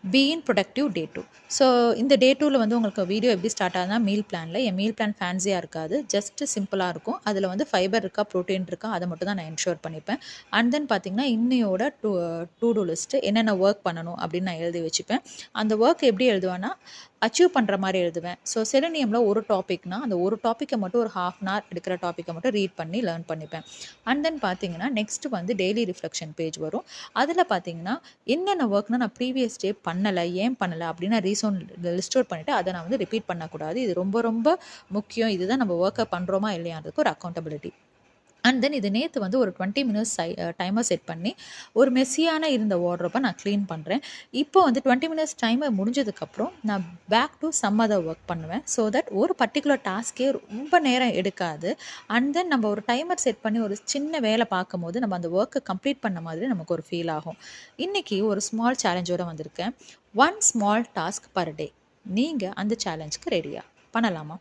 Be in productive day 2. So இந்த டே 2ல வந்து உங்களுக்கு வீடியோ எப்படி ஸ்டார்ட் ஆகுதுன்னா மீல் பிளானில் என் மீல் பிளான் ஃபேன்சியாக இருக்காது, ஜஸ்ட் சிம்பிளாக இருக்கும். அதில் வந்து ஃபைபர் இருக்கா ப்ரோட்டீன் இருக்கா அதை மட்டும் தான் நான் என்ஷூர் பண்ணிப்பேன். அண்ட் தென் பார்த்தீங்கன்னா இன்னையோட டூ டூ லிஸ்ட்டு என்னென்ன ஒர்க் பண்ணணும் அப்படின்னு நான் எழுதி வச்சுப்பேன். அந்த ஒர்க் எப்படி எழுதுவேன்னா அச்சீவ் பண்ணுற மாதிரி எழுதுவேன். ஸோ செலினியமில் ஒரு டாபிக்னா அந்த ஒரு டாப்பிக்கை மட்டும் ஒரு ½ அன் ஹவர் எடுக்கிற டாப்பிக்கை மட்டும் ரீட் பண்ணி லேர்ன் பண்ணிப்பேன். அண்ட் தென் பார்த்தீங்கன்னா நெக்ஸ்ட்டு வந்து டெய்லி ரிஃப்ளெக்ஷன் பேஜ் வரும். அதில் பார்த்தீங்கன்னா என்னென்ன ஒர்க்னா நான் ப்ரீவியஸ் டே பண்ணலை, ஏன் பண்ணலை அப்படின்னு ரீசன் லிஸ்ட் அவுட் பண்ணிவிட்டு அதை நான் வந்து ரிப்பீட் பண்ணக்கூடாது. இது ரொம்ப ரொம்ப முக்கியம். இதுதான் நம்ம ஒர்க்கை பண்ணுறோமா இல்லையான்றதுக்கு ஒரு அக்கௌண்டபிலிட்டி. அண்ட் தென் இது நேற்று வந்து ஒரு 20 மினிட்ஸ் டைமர் செட் பண்ணி ஒரு மெஸ்ஸியான இருந்த வார்ட்ரோப்பை நான் க்ளீன் பண்ணுறேன். இப்போ வந்து 20 மினிட்ஸ் டைமர் முடிஞ்சதுக்கப்புறம் நான் back to some other work பண்ணுவேன். ஸோ தட் ஒரு பர்டிகுலர் டாஸ்க்கே ரொம்ப நேரம் எடுக்காது. அண்ட் தென் நம்ம ஒரு டைமர் செட் பண்ணி ஒரு சின்ன வேலை பார்க்கும்போது நம்ம அந்த ஒர்க்கை கம்ப்ளீட் பண்ண மாதிரி நமக்கு ஒரு ஃபீல் ஆகும். இன்றைக்கி ஒரு ஸ்மால் சேலஞ்சோடு வந்திருக்கேன். 1 ஸ்மால் டாஸ்க் பர் டே. நீங்கள் அந்த சேலஞ்சுக்கு ரெடியா? பண்ணலாமா?